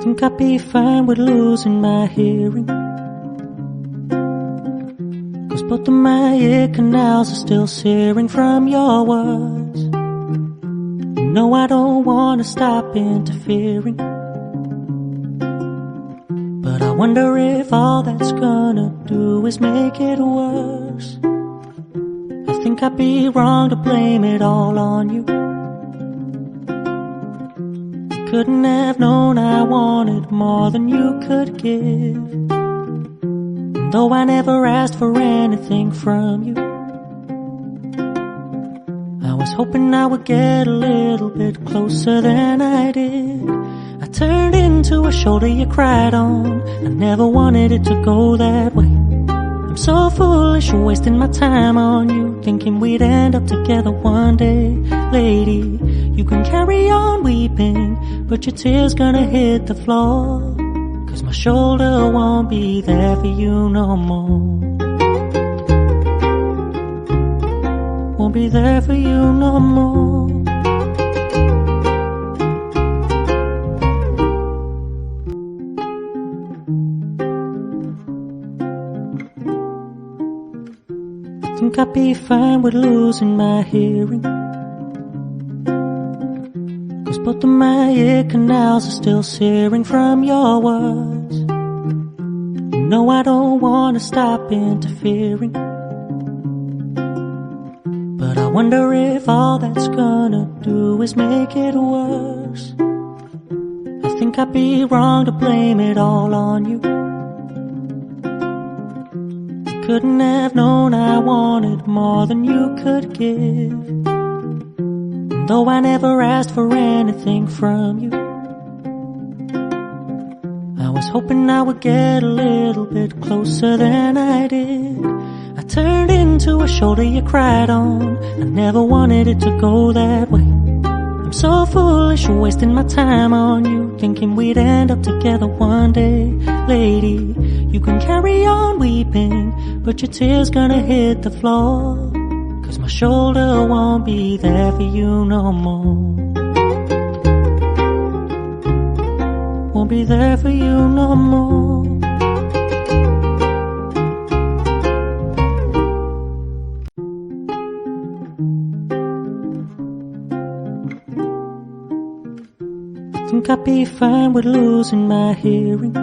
Think I'd be fine with losing my hearing, 'cause both of my ear canals are still searing from your words. You know I don't wanna stop interfering, but I wonder if all that's gonna do is make it worse. I think I'd be wrong to blame it all on you. Couldn't have known I wanted more than you could give, and though I never asked for anything from you, I was hoping I would get a little bit closer than I did. I turned into a shoulder you cried on. I never wanted it to go that way. I'm so foolish for wasting my time on you, thinking we'd end up together one day. Lady, you can carry on weeping, but your tears gonna hit the floor, 'cause my shoulder won't be there for you no more. Won't be there for you no more. Think I'd be fine with losing my hearing, 'cause both of my ear canals are still searing from your words. You know I don't wanna stop interfering, but I wonder if all that's gonna do is make it worse. I think I'd be wrong to blame it all on you. Couldn't have known I wanted more than you could give, and though I never asked for anything from you, I was hoping I would get a little bit closer than I did. I turned into a shoulder you cried on. I never wanted it to go that way. I'm so foolish for wasting my time on you, thinking we'd end up together one day. Lady, you can carry on weeping, but your tears gonna hit the floor, 'cause my shoulder won't be there for you no more. Won't be there for you no more. Think I'd be fine with losing my hearing,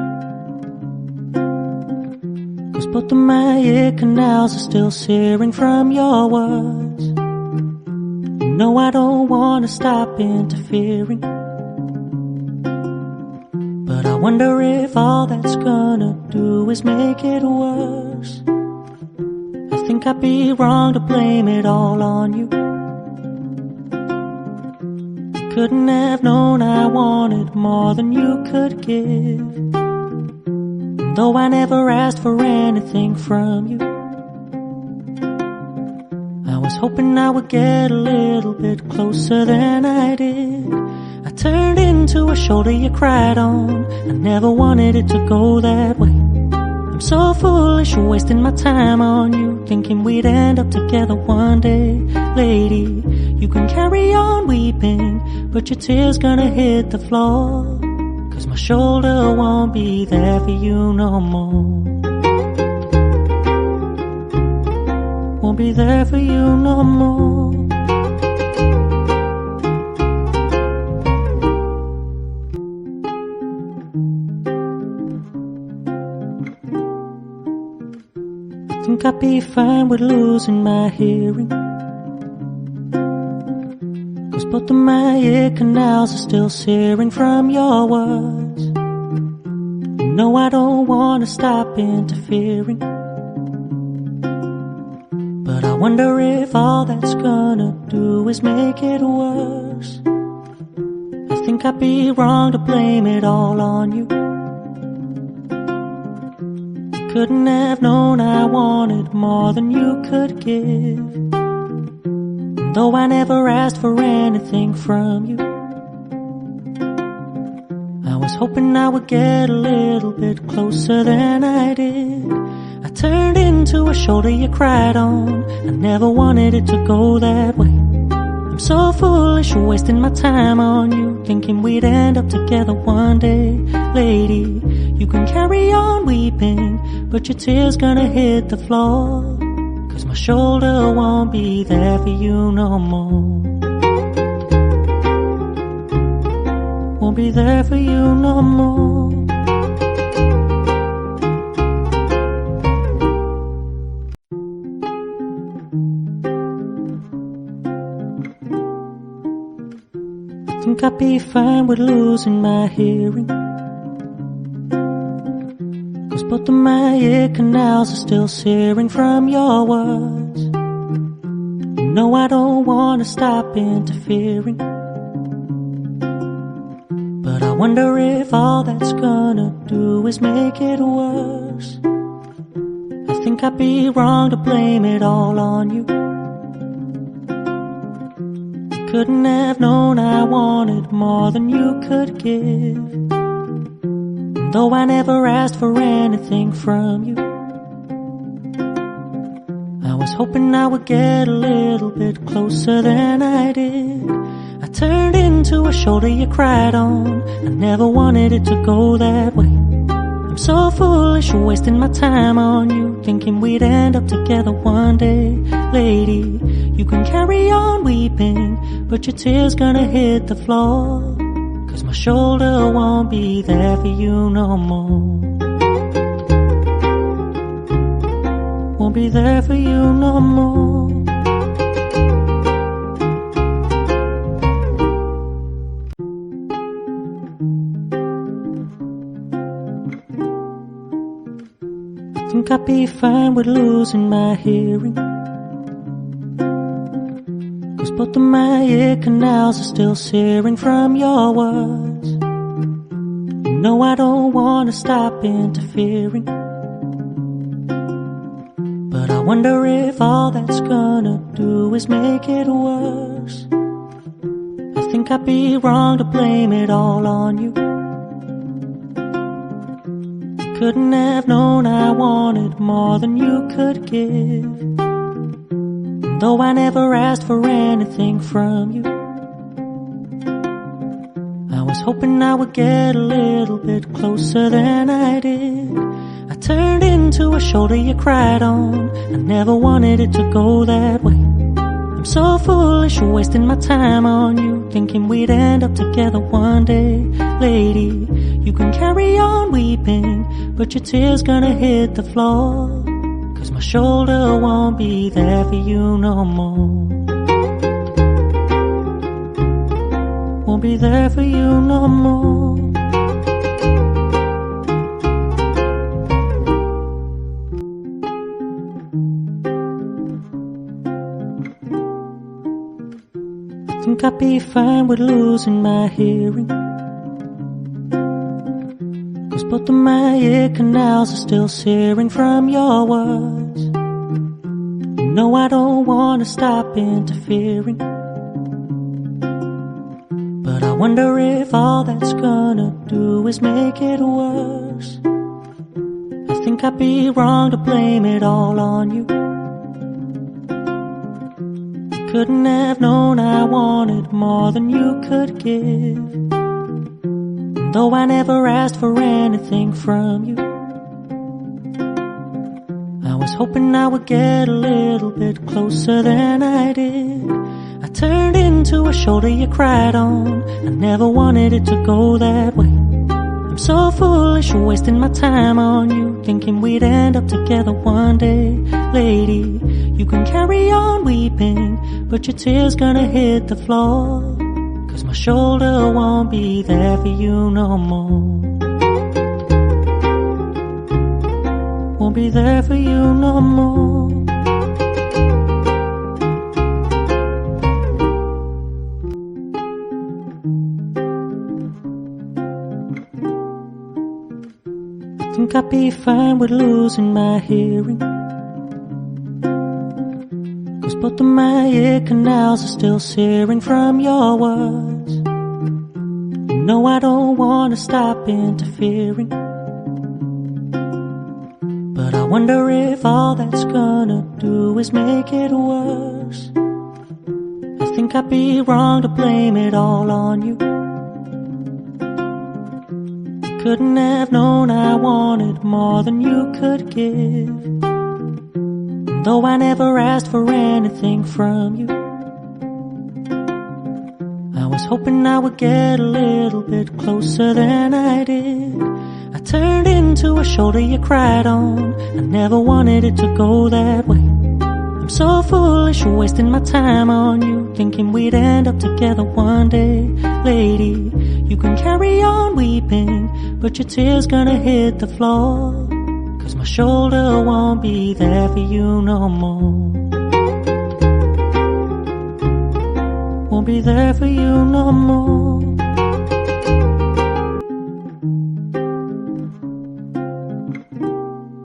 'cause both of my ear canals are still searing from your words. You know I don't wanna stop interfering, but I wonder if all that's gonna do is make it worse. I think I'd be wrong to blame it all on you. Couldn't have known I wanted more than you could give, and though I never asked for anything from you, I was hoping I would get a little bit closer than I did. I turned into a shoulder you cried on. I never wanted it to go that way. I'm so foolish for wasting my time on you, thinking we'd end up together one day. Lady, you can carry on weeping, but your tears gonna hit the floor, 'cause my shoulder won't be there for you no more. Won't be there for you no more. Think I'd be fine with losing my hearing, 'cause both of my ear canals are still searing from your words. You know I don't wanna stop interfering, but I wonder if all that's gonna do is make it worse. I think I'd be wrong to blame it all on you. Couldn't have known I wanted more than you could give, and though I never asked for anything from you, I was hoping I would get a little bit closer than I did. I turned into a shoulder you cried on. I never wanted it to go that way. I'm so foolish, wasting my time on you, thinking we'd end up together one day. Lady, you can carry on weeping, but your tears gonna hit the floor, 'cause my shoulder won't be there for you no more. Won't be there for you no more. I think I'd be fine with losing my hearing, 'cause both of my ear canals are still searing from your words. You know I don't wanna stop interfering, but I wonder if all that's gonna do is make it worse. I think I'd be wrong to blame it all on you. Couldn't have known I wanted more than you could give, and though I never asked for anything from you, I was hoping I would get a little bit closer than I did. I turned into a shoulder you cried on. I never wanted it to go that way. I'm so foolish, wasting my time on you, thinking we'd end up together one day. Lady, you can carry on weeping, but your tears gonna hit the floor, 'cause my shoulder won't be there for you no more. Won't be there for you no more. I think I'd be fine with losing my hearing, 'cause both of my ear canals are still searing from your words. You know I don't wanna stop interfering, but I wonder if all that's gonna do is make it worse. I think I'd be wrong to blame it all on you. Couldn't have known I wanted more than you could give, and though I never asked for anything from you, I was hoping I would get a little bit closer than I did. I turned into a shoulder you cried on. I never wanted it to go that way. I'm so foolish, wasting my time on you, thinking we'd end up together one day. Lady, you can carry on weeping, but your tears gonna hit the floor, 'cause my shoulder won't be there for you no more. Won't be there for you no more. I think I'd be fine with losing my hearing, 'cause both of my ear canals are still searing from your words. You know I don't wanna stop interfering, but I wonder if all that's gonna do is make it worse. I think I'd be wrong to blame it all on you. Couldn't have known I wanted more than you could give, and though I never asked for anything from you, I was hoping I would get a little bit closer than I did. I turned into a shoulder you cried on. I never wanted it to go that way. I'm so foolish, wasting my time on you, thinking we'd end up together one day. Lady, you can carry on weeping, but your tears gonna hit the floor, 'cause my shoulder won't be there for you no more. Won't be there for you no more. I think I'd be fine with losing my hearing, 'cause both of my ear canals are still searing from your words. You know I don't wanna stop interfering, but I wonder if all that's gonna do is make it worse. I think think I'd be wrong to blame it all on you. You couldn't have known I wanted more than you could give. And though I never asked for anything from you, I was hoping I would get a little bit closer than I did. I turned into a shoulder you cried on. I never wanted it to go that way. I'm so foolish, wasting my time on you, thinking we'd end up together one day. Lady, you can carry on weeping, but your tears gonna hit the floor, 'cause my shoulder won't be there for you no more. Won't be there for you no more.